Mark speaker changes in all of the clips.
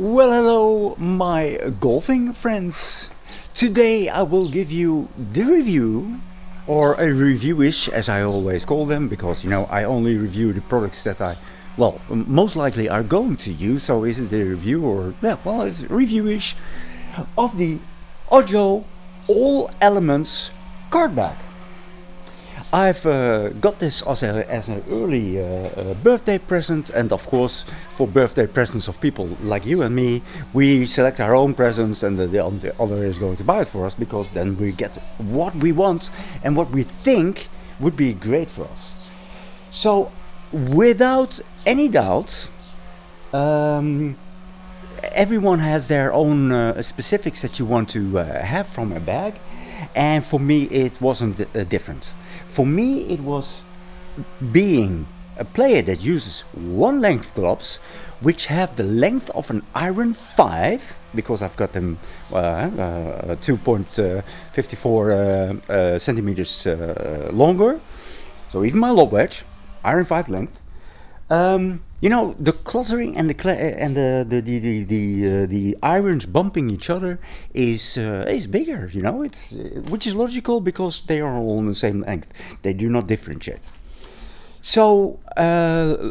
Speaker 1: Well, hello, my golfing friends. Today I will give you the review, or a review-ish, as I always call them, because you know I only review the products that I, well, most likely are going to use. So is it a review or yeah, well, it's review-ish of the OGIO All Elements card bag. I've got this as an early birthday present, and of course for birthday presents of people like you and me, we select our own presents and the other is going to buy it for us, because then we get what we want and what we think would be great for us. So without any doubt, everyone has their own specifics that you want to have from a bag, and for me it wasn't different. For me, it was being a player that uses one length clubs, which have the length of an iron 5, because I've got them 2.54 centimeters longer. So even my lob wedge, iron 5 length. You know, the cluttering and the irons bumping each other is bigger. You know, which is logical because they are all on the same length. They do not differentiate. So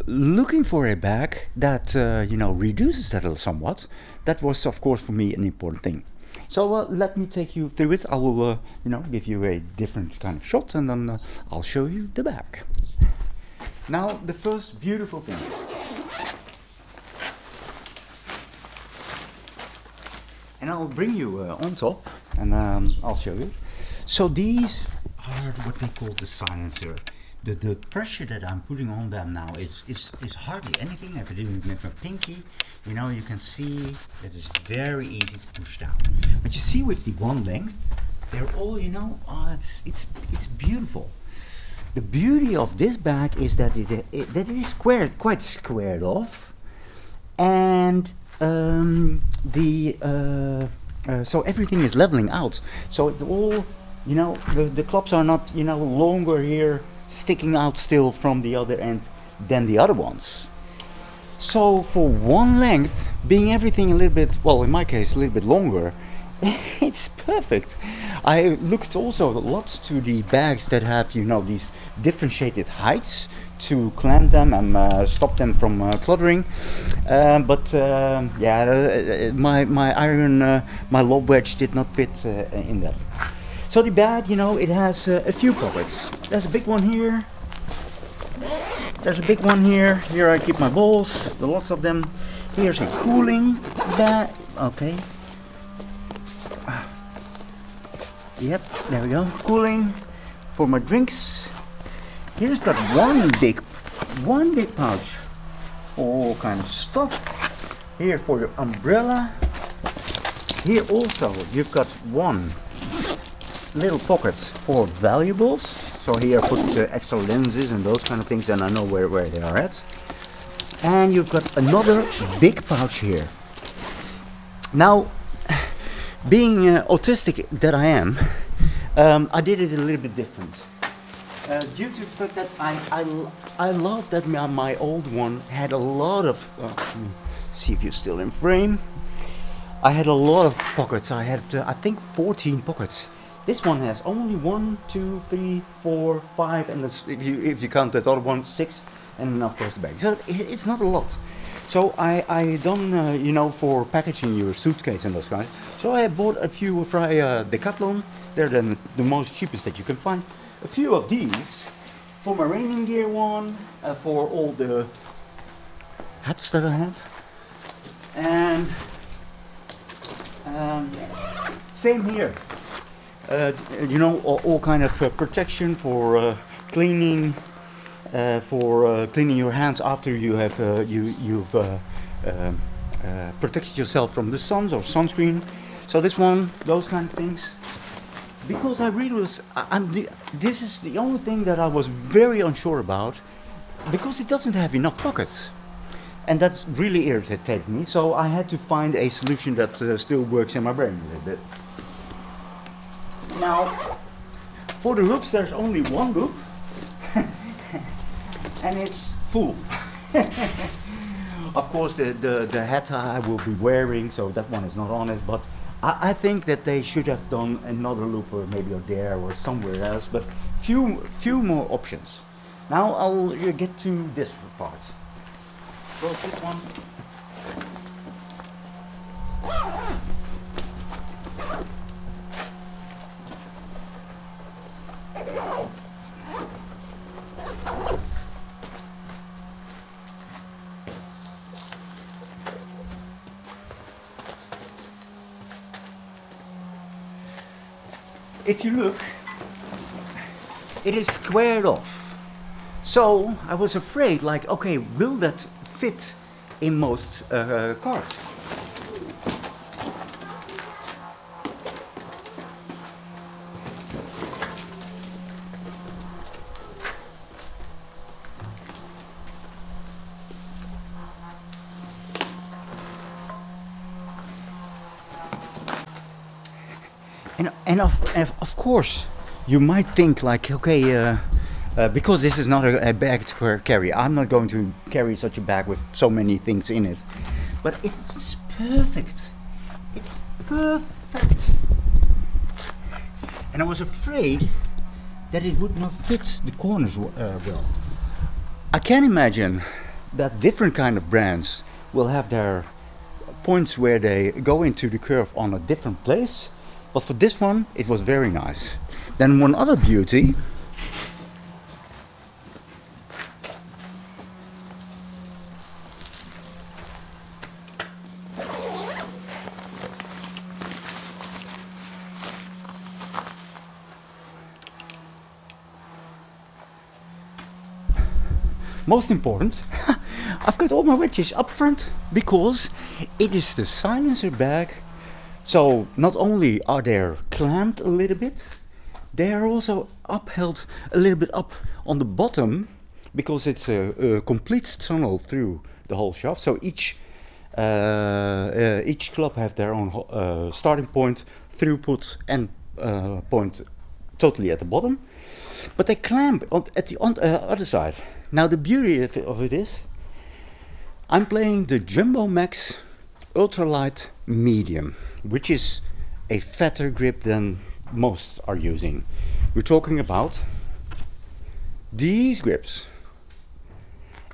Speaker 1: looking for a bag that you know, reduces that somewhat, that was of course for me an important thing. So let me take you through it. I will you know, give you a different kind of shot, and then I'll show you the bag. Now, the first beautiful thing. And I'll bring you on top, and I'll show you. So these are what they call the silencer. The pressure that I'm putting on them now is hardly anything. If I do it with a pinky, you know, you can see that it's very easy to push down. But you see with the one length, they're all, you know, it's beautiful. The beauty of this bag is that it is quite squared off, and so everything is leveling out. So it all, you know, the clubs are not, you know, longer here, sticking out still from the other end than the other ones. So for one length, being everything a little bit, well, in my case, a little bit longer, it's perfect. I looked also lots to the bags that have, you know, these differentiated heights to clamp them and stop them from cluttering. But yeah, my iron, my lob wedge did not fit in that. So the bag, you know, it has a few pockets. There's a big one here. There's a big one here. Here I keep my balls, lots of them. Here's a cooling bag. Okay. Yep, there we go. Cooling for my drinks. Here's got one big pouch for all kind of stuff. Here for your umbrella. Here also you've got one little pocket for valuables. So here I put extra lenses and those kind of things, and I know where they are at. And you've got another big pouch here. Now, being autistic that I am, I did it a little bit different. Due to the fact that I love that my old one had a lot of, see if you're still in frame. I had a lot of pockets. I had I think 14 pockets. This one has only 1, 2, 3, 4, 5, and if you count that other one, 6, and then of course the bag. So it's not a lot. So I done, you know, for packaging your suitcase and those kinds. So I bought a few from Decathlon. They're the most cheapest that you can find. A few of these for my raining gear one, for all the hats that I have. And same here. You know, all kind of protection for cleaning. For cleaning your hands after you have you've protected yourself from the sun or sunscreen. So this one, those kind of things. Because I really was, this is the only thing that I was very unsure about, because it doesn't have enough pockets, and that's really irritated me. So I had to find a solution that still works in my brain a little bit. Now, for the loops, there's only one loop. And it's full. Of course, the hat I will be wearing, so that one is not on it. But I think that they should have done another looper, maybe or there or somewhere else. But few more options. Now I'll get to this part. Well, this one. If you look, it is squared off. So I was afraid, like, okay, will that fit in most cars? And of course, you might think like, okay, because this is not a bag to carry, I'm not going to carry such a bag with so many things in it. But it's perfect. It's perfect. And I was afraid that it would not fit the corners well. I can imagine that different kind of brands will have their points where they go into the curve on a different place. But for this one, it was very nice. Then one other beauty. Most important, I've got all my wedges up front because it is the silencer bag. So not only are they clamped a little bit, they are also upheld a little bit up on the bottom because it's a complete tunnel through the whole shaft. So each club have their own starting point, throughput, and point totally at the bottom. But they clamp at the other side. Now the beauty of it is, I'm playing the Jumbo Max Ultralight Medium, which is a fatter grip than most are using. We're talking about these grips.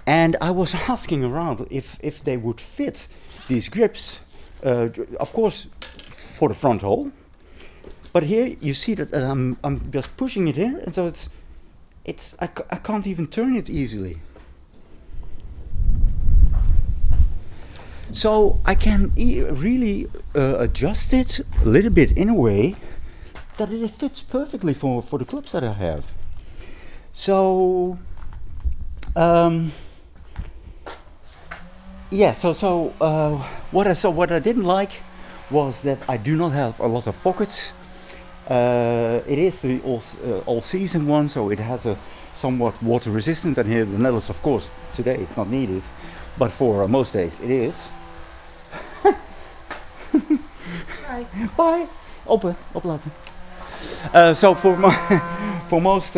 Speaker 1: And I was asking around if they would fit these grips, of course for the front hole. But here you see that I'm just pushing it here, and so I can't even turn it easily. So I can really adjust it a little bit in a way that it fits perfectly for the clubs that I have. So yeah, what I didn't like was that I do not have a lot of pockets. It is the all-season one, so it has a somewhat water resistant, and here in the Netherlands, of course, today it's not needed, but for most days it is. Bye. Bye. Oplaten. So for most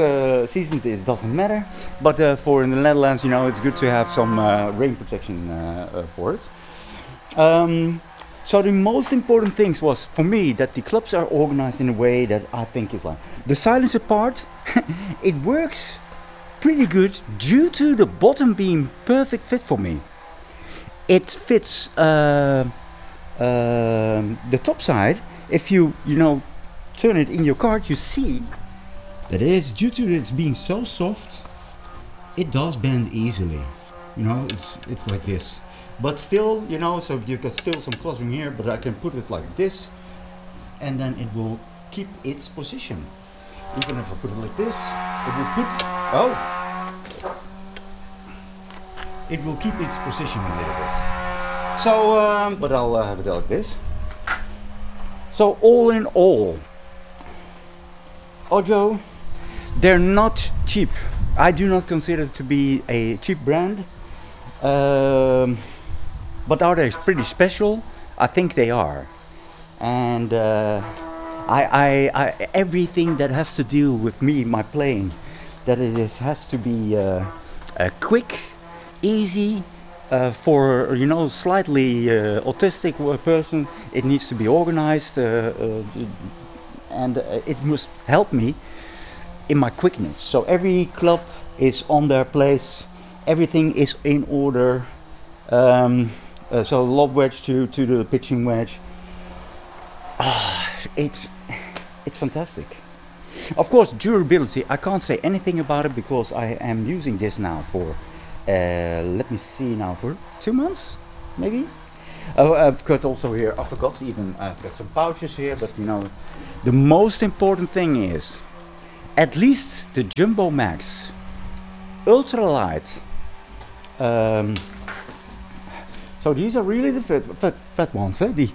Speaker 1: seasons it doesn't matter, but for in the Netherlands, you know, it's good to have some rain protection for it. So the most important things was for me that the clubs are organized in a way that I think is like the silencer part. It works pretty good due to the bottom being perfect fit for me. It fits the top side. If you know, turn it in your cart, you see that it is due to it being so soft, it does bend easily. You know, it's like this. But still, you know, so you've got still some clustering here, but I can put it like this, and then it will keep its position. Even if I put it like this, it will keep its position a little bit. So, but I'll have it like this. So all in all, OGIO, they're not cheap. I do not consider it to be a cheap brand. But are they pretty special? I think they are. And everything that has to deal with me, my playing, that it has to be quick, easy, for, you know, slightly autistic person, it needs to be organized, and it must help me in my quickness. So every club is on their place, everything is in order. So lob wedge to the pitching wedge. It's fantastic. Of course, durability, I can't say anything about it because I am using this now for let me see now, for 2 months maybe. I've got also here, I forgot even, I've got some pouches here, but you know, the most important thing is at least the Jumbo Max ultralight. So these are really the fat ones, eh? The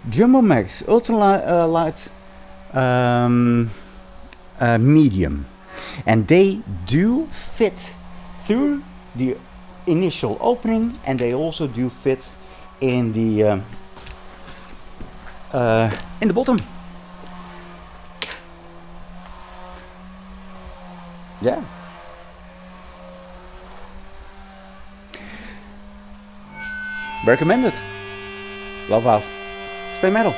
Speaker 1: Jumbo Max ultralight medium, and they do fit through the initial opening, and they also do fit in the bottom. Yeah. Recommended. Love out. Stay metal.